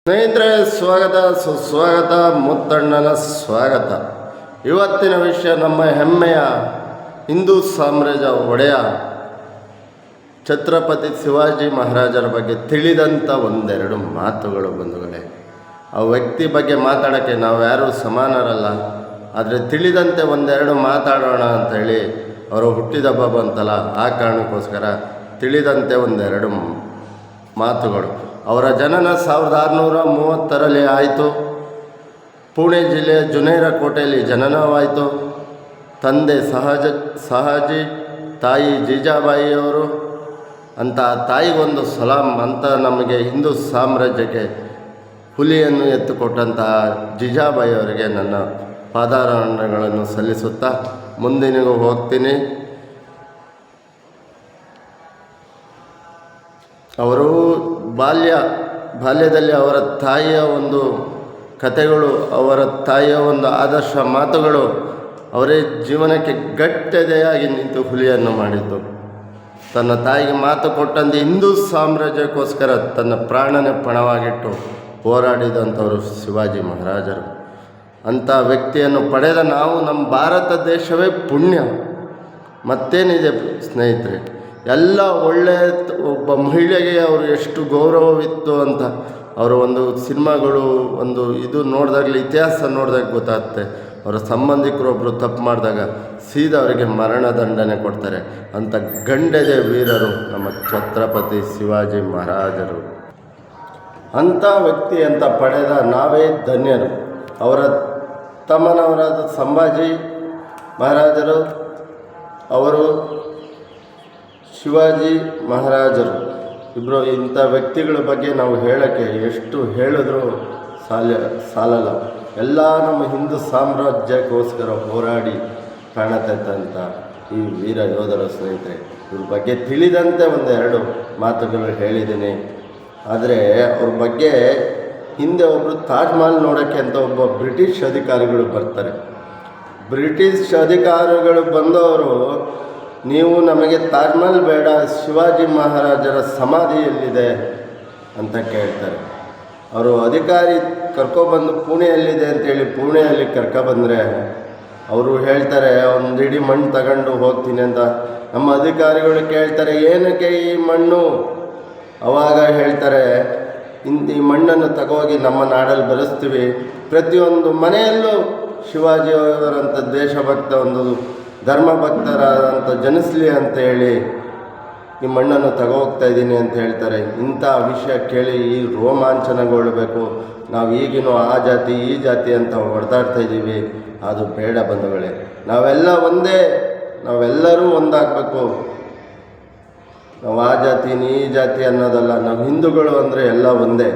ಸ್ನೇಹಿತರೆ, ಸ್ವಾಗತ ಸುಸ್ವಾಗತ. ಮುತ್ತಣ್ಣನ ಸ್ವಾಗತ. ಇವತ್ತಿನ ವಿಷಯ ನಮ್ಮ ಹೆಮ್ಮೆಯ ಹಿಂದೂ ಸಾಮ್ರಾಜ್ಯ ಒಡೆಯ ಛತ್ರಪತಿ ಶಿವಾಜಿ ಮಹಾರಾಜರ ಬಗ್ಗೆ ತಿಳಿದಂಥ ಒಂದೆರಡು ಮಾತುಗಳು ಬಂಧುಗಳೇ. ಆ ವ್ಯಕ್ತಿ ಬಗ್ಗೆ ಮಾತಾಡೋಕ್ಕೆ ನಾವು ಯಾರೂ ಸಮಾನರಲ್ಲ, ಆದರೆ ತಿಳಿದಂತೆ ಒಂದೆರಡು ಮಾತಾಡೋಣ ಅಂಥೇಳಿ ಅವರು ಹುಟ್ಟಿದಬ್ಬ ಬಂತಲ್ಲ, ಆ ಕಾರಣಕ್ಕೋಸ್ಕರ ತಿಳಿದಂತೆ ಒಂದೆರಡು ಮಾತುಗಳು. ಅವರ ಜನನ 1630ರಲ್ಲಿ ಆಯಿತು. ಪುಣೆ ಜಿಲ್ಲೆಯ ಜುನೇರ ಕೋಟೆಯಲ್ಲಿ ಜನನವಾಯಿತು. ತಂದೆ ಸಹಾಜಿ, ತಾಯಿ ಜೀಜಾಬಾಯಿಯವರು. ಅಂತ ತಾಯಿಗೊಂದು ಸಲಾಂ ಅಂತ ನಮಗೆ ಹಿಂದೂ ಸಾಮ್ರಾಜ್ಯಕ್ಕೆ ಹುಲಿಯನ್ನು ಎತ್ತುಕೊಟ್ಟಂತಹ ಜೀಜಾಬಾಯಿಯವರಿಗೆ ನನ್ನ ಪಾದಾರಗಳನ್ನು ಸಲ್ಲಿಸುತ್ತಾ ಮುಂದಿನಿಗೂ ಹೋಗ್ತೀನಿ. ಅವರು ಬಾಲ್ಯದಲ್ಲಿ ಅವರ ತಾಯಿಯ ಒಂದು ಕಥೆಗಳು, ಅವರ ತಾಯಿಯ ಒಂದು ಆದರ್ಶ ಮಾತುಗಳು ಅವರೇ ಜೀವನಕ್ಕೆ ಗಟ್ಟೆದೆಯಾಗಿ ನಿಂತು ಹುಲಿಯನ್ನು ಮಾಡಿದ್ದು. ತನ್ನ ತಾಯಿಗೆ ಮಾತು ಕೊಟ್ಟಂತೆ ಹಿಂದೂ ಸಾಮ್ರಾಜ್ಯಕ್ಕೋಸ್ಕರ ತನ್ನ ಪ್ರಾಣನೇ ಪಣವಾಗಿಟ್ಟು ಹೋರಾಡಿದಂಥವರು ಶಿವಾಜಿ ಮಹಾರಾಜರು. ಅಂಥ ವ್ಯಕ್ತಿಯನ್ನು ಪಡೆದ ನಾವು, ನಮ್ಮ ಭಾರತ ದೇಶವೇ ಪುಣ್ಯ. ಮತ್ತೇನಿದೆ ಸ್ನೇಹಿತರೆ, ಎಲ್ಲ ಒಳ್ಳೆಯ ಒಬ್ಬ ಮಹಿಳೆಗೆ ಅವರು ಎಷ್ಟು ಗೌರವವಿತ್ತು ಅಂತ ಅವರ ಒಂದು ಸಿನಿಮಾಗಳು ಒಂದು ಇದು ನೋಡಿದಾಗಲೇ, ಇತಿಹಾಸ ನೋಡಿದಾಗ ಗೊತ್ತಾಗುತ್ತೆ. ಅವರ ಸಂಬಂಧಿಕರೊಬ್ಬರು ತಪ್ಪು ಮಾಡಿದಾಗ ಸೀದಾ ಅವರಿಗೆ ಮರಣದಂಡನೆ ಕೊಡ್ತಾರೆ. ಅಂಥ ಗಂಡೆದೆ ವೀರರು ನಮ್ಮ ಛತ್ರಪತಿ ಶಿವಾಜಿ ಮಹಾರಾಜರು. ಅಂಥ ವ್ಯಕ್ತಿ ಅಂತ ಪಡೆದ ನಾವೇ ಧನ್ಯರು. ಅವರ ತಮ್ಮನವರಾದ ಸಂಭಾಜಿ ಮಹಾರಾಜರು, ಅವರು ಶಿವಾಜಿ ಮಹಾರಾಜರು ಇಬ್ಬರು. ಇಂಥ ವ್ಯಕ್ತಿಗಳ ಬಗ್ಗೆ ನಾವು ಹೇಳೋಕ್ಕೆ ಎಷ್ಟು ಹೇಳಿದ್ರೂ ಸಾಲಲ್ಲ. ಎಲ್ಲ ನಮ್ಮ ಹಿಂದೂ ಸಾಮ್ರಾಜ್ಯಕ್ಕೋಸ್ಕರ ಹೋರಾಡಿ ಕಾಣತಕ್ಕಂಥ ಈ ವೀರ ಯೋಧರು. ಸ್ನೇಹಿತರೆ, ಇವ್ರ ಬಗ್ಗೆ ತಿಳಿದಂತೆ ಒಂದೆರಡು ಮಾತುಗಳು ಹೇಳಿದ್ದೀನಿ. ಆದರೆ ಅವ್ರ ಬಗ್ಗೆ ಹಿಂದೆ ಒಬ್ಬರು ತಾಜ್ ಮಹಲ್ ನೋಡೋಕ್ಕೆ ಅಂತ ಒಬ್ಬ ಬ್ರಿಟಿಷ್ ಅಧಿಕಾರಿಗಳು ಬರ್ತಾರೆ. ಬ್ರಿಟಿಷ್ ಅಧಿಕಾರಿಗಳು ಬಂದವರು, ನೀವು ನಮಗೆ ತಾಜ್ ಮಹಲ್ ಬೇಡ, ಶಿವಾಜಿ ಮಹಾರಾಜರ ಸಮಾಧಿಯಲ್ಲಿದೆ ಅಂತ ಕೇಳ್ತಾರೆ. ಅವರು ಅಧಿಕಾರಿ ಕರ್ಕೊಬಂದು ಪುಣೆಯಲ್ಲಿದೆ ಅಂತೇಳಿ ಪುಣೆಯಲ್ಲಿ ಕರ್ಕೊಬಂದರೆ ಅವರು ಹೇಳ್ತಾರೆ, ಒಂದು ಇಡೀ ಮಣ್ಣು ತಗೊಂಡು ಹೋಗ್ತೀನಿ ಅಂತ. ನಮ್ಮ ಅಧಿಕಾರಿಗಳು ಕೇಳ್ತಾರೆ, ಏನಕ್ಕೆ ಈ ಮಣ್ಣು? ಅವಾಗ ಹೇಳ್ತಾರೆ, ಈ ಮಣ್ಣನ್ನು ತಗೋಗಿ ನಮ್ಮ ನಾಡಲ್ಲಿ ಬೆಳೆಸ್ತೀವಿ, ಪ್ರತಿಯೊಂದು ಮನೆಯಲ್ಲೂ ಶಿವಾಜಿಯವರಂಥ ದೇಶಭಕ್ತ, ಒಂದು ಧರ್ಮಭಕ್ತರಾದಂಥ ಜನಿಸಲಿ ಅಂತ ಹೇಳಿ ಈ ಮಣ್ಣನ್ನು ತಗೋಗ್ತಾ ಇದ್ದೀನಿ ಅಂತ ಹೇಳ್ತಾರೆ. ಇಂಥ ವಿಷಯ ಕೇಳಿ ಈ ರೋಮಾಂಚನಗೊಳ್ಳಬೇಕು. ನಾವು ಈಗಿನೂ ಆ ಜಾತಿ ಈ ಜಾತಿ ಅಂತ ಹೊಡೆದಾಡ್ತಾ ಇದ್ದೀವಿ. ಅದು ಬೇಡ ಬಂಧುಗಳೇ. ನಾವೆಲ್ಲ ಒಂದೇ, ನಾವೆಲ್ಲರೂ ಒಂದಾಗಬೇಕು. ನಾವು ಆ ಜಾತಿ ಈ ಜಾತಿ ಅನ್ನೋದಲ್ಲ. ನಾವು ಹಿಂದೂಗಳು ಅಂದರೆ ಎಲ್ಲ ಒಂದೇ.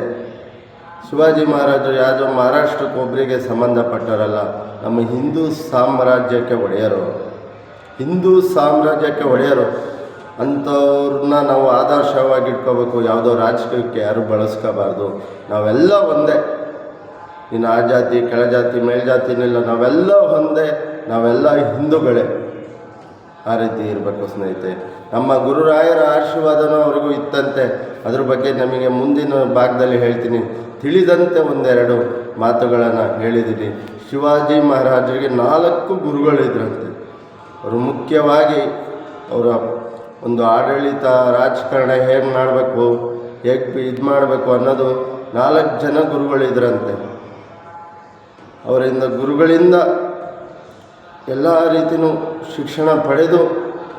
ಶಿವಾಜಿ ಮಹಾರಾಜರು ಯಾವುದೋ ಮಹಾರಾಷ್ಟ್ರಕ್ಕೆ ಒಬ್ಬರಿಗೆ ಸಂಬಂಧಪಟ್ಟರಲ್ಲ, ನಮ್ಮ ಹಿಂದೂ ಸಾಮ್ರಾಜ್ಯಕ್ಕೆ ಒಡೆಯರು. ಹಿಂದೂ ಸಾಮ್ರಾಜ್ಯಕ್ಕೆ ಒಡೆಯರು ಅಂಥವ್ರನ್ನ ನಾವು ಆದರ್ಶವಾಗಿ ಇಟ್ಕೋಬೇಕು. ಯಾವುದೋ ರಾಜಕೀಯಕ್ಕೆ ಯಾರು ಬಳಸ್ಕೋಬಾರ್ದು. ನಾವೆಲ್ಲ ಒಂದೇ. ಇನ್ನು ಆ ಜಾತಿ ಕೆಳಜಾತಿ ಮೇಲ್ಜಾತಿನಿಲ್ಲ, ನಾವೆಲ್ಲ ಒಂದೇ, ನಾವೆಲ್ಲ ಹಿಂದೂಗಳೇ. ಆ ರೀತಿ ಇರಬೇಕು ಸ್ನೇಹಿತರೆ. ನಮ್ಮ ಗುರುರಾಯರ ಆಶೀರ್ವಾದನೂ ಅವ್ರಿಗೂ ಇತ್ತಂತೆ. ಅದ್ರ ಬಗ್ಗೆ ನಮಗೆ ಮುಂದಿನ ಭಾಗದಲ್ಲಿ ಹೇಳ್ತೀನಿ. ತಿಳಿದಂತೆ ಒಂದೆರಡು ಮಾತುಗಳನ್ನು ಹೇಳಿದ್ದೀನಿ. ಶಿವಾಜಿ ಮಹಾರಾಜರಿಗೆ 4 ಗುರುಗಳಿದ್ರಂತೆ. ಅವರು ಮುಖ್ಯವಾಗಿ ಅವರ ಒಂದು ಆಡಳಿತ, ರಾಜಕಾರಣ ಹೇಗೆ ಮಾಡಬೇಕು, ಹೇಗೆ ಇದು ಮಾಡಬೇಕು ಅನ್ನೋದು 4 ಜನ ಗುರುಗಳಿದ್ರಂತೆ. ಅವರಿಂದ ಗುರುಗಳಿಂದ ಎಲ್ಲ ರೀತಿಯೂ ಶಿಕ್ಷಣ ಪಡೆದು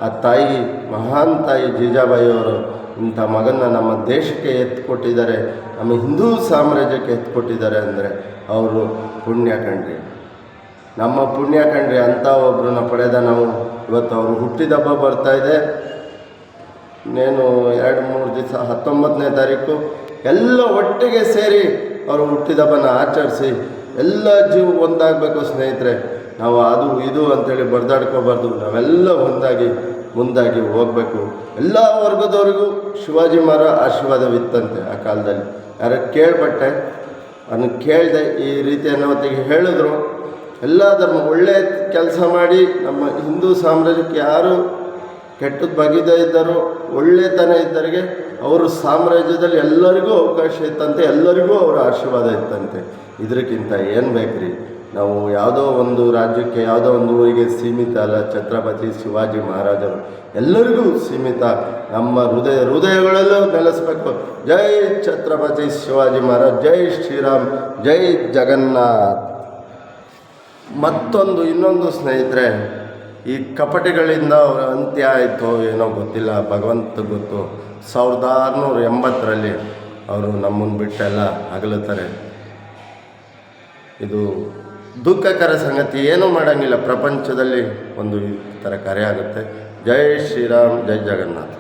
ಆ ತಾಯಿ, ಮಹಾನ್ ತಾಯಿ ಜೀಜಾಬಾಯಿಯವರು ಇಂಥ ಮಗನ ನಮ್ಮ ದೇಶಕ್ಕೆ ಎತ್ತಿಕೊಟ್ಟಿದ್ದಾರೆ, ನಮ್ಮ ಹಿಂದೂ ಸಾಮ್ರಾಜ್ಯಕ್ಕೆ ಎತ್ತಿಕೊಟ್ಟಿದ್ದಾರೆ ಅಂದರೆ ಅವರು ಪುಣ್ಯ ಕಣ್ರಿ, ನಮ್ಮ ಪುಣ್ಯ ಕಣ್ರಿ. ಅಂಥ ಒಬ್ಬರನ್ನ ಪಡೆದ ನಾವು ಇವತ್ತು ಅವರು ಹುಟ್ಟಿದಬ್ಬ ಬರ್ತಾಯಿದೆ. ಇನ್ನೇನು 2-3 ದಿವಸ, 19ನೇ ತಾರೀಕು ಎಲ್ಲ ಒಟ್ಟಿಗೆ ಸೇರಿ ಅವರು ಹುಟ್ಟಿದಬ್ಬನ ಆಚರಿಸಿ ಎಲ್ಲ ಜೀವ ಒಂದಾಗಬೇಕು ಸ್ನೇಹಿತರೆ. ನಾವು ಅದು ಇದು ಅಂಥೇಳಿ ಬಡ್ದಾಡ್ಕೋಬಾರ್ದು. ನಾವೆಲ್ಲ ಒಂದಾಗಿ ಮುಂದಾಗಿ ಹೋಗಬೇಕು. ಎಲ್ಲ ವರ್ಗದವ್ರಿಗೂ ಶಿವಾಜಿ ಮಹಾರಾಜ ಆಶೀರ್ವಾದವಿತ್ತಂತೆ ಆ ಕಾಲದಲ್ಲಿ. ಯಾರು ಕೇಳ್ಪಟ್ಟೆ, ಅದನ್ನು ಕೇಳಿದೆ. ಈ ರೀತಿ ಅನ್ನೋತ್ತಿಗೆ ಹೇಳಿದ್ರು. ಎಲ್ಲ ಧರ್ಮ ಒಳ್ಳೆಯ ಕೆಲಸ ಮಾಡಿ ನಮ್ಮ ಹಿಂದೂ ಸಾಮ್ರಾಜ್ಯಕ್ಕೆ ಯಾರು ಕೆಟ್ಟದ್ದು ಬಗೆದೇ ಇದ್ದರೂ, ಒಳ್ಳೆತನ ಇದ್ದವರಿಗೆ ಅವರು ಸಾಮ್ರಾಜ್ಯದಲ್ಲಿ ಎಲ್ಲರಿಗೂ ಅವಕಾಶ ಇತ್ತಂತೆ, ಎಲ್ಲರಿಗೂ ಅವರ ಆಶೀರ್ವಾದ ಇತ್ತಂತೆ. ಇದಕ್ಕಿಂತ ಏನು ಬೇಕ್ರಿ? ನಾವು ಯಾವುದೋ ಒಂದು ರಾಜ್ಯಕ್ಕೆ, ಯಾವುದೋ ಒಂದು ಊರಿಗೆ ಸೀಮಿತ ಅಲ್ಲ. ಛತ್ರಪತಿ ಶಿವಾಜಿ ಮಹಾರಾಜರು ಎಲ್ಲರಿಗೂ ಸೀಮಿತ. ನಮ್ಮ ಹೃದಯಗಳಲ್ಲೂ ನೆಲೆಸಬೇಕು. ಜೈ ಛತ್ರಪತಿ ಶಿವಾಜಿ ಮಹಾರಾಜ್, ಜೈ ಶ್ರೀರಾಮ್, ಜೈ ಜಗನ್ನಾಥ್. ಇನ್ನೊಂದು ಸ್ನೇಹಿತರೆ, ಈ ಕಪಟಿಗಳಿಂದ ಅವರ ಅಂತ್ಯ ಆಯಿತೋ ಏನೋ ಗೊತ್ತಿಲ್ಲ, ಭಗವಂತ ಗೊತ್ತು. 1680ರಲ್ಲಿ ಅವರು ನಮ್ಮನ್ನು ಬಿಟ್ಟೆಲ್ಲ ಅಗಲುತ್ತಾರೆ. ಇದು ದುಃಖಕರ ಸಂಗತಿ. ಏನೂ ಮಾಡೋಂಗಿಲ್ಲ. ಪ್ರಪಂಚದಲ್ಲಿ ಒಂದು ಈ ಥರ ಕಾರ್ಯ ಆಗುತ್ತೆ. ಜೈ ಶ್ರೀರಾಮ್, ಜೈ ಜಗನ್ನಾಥ್.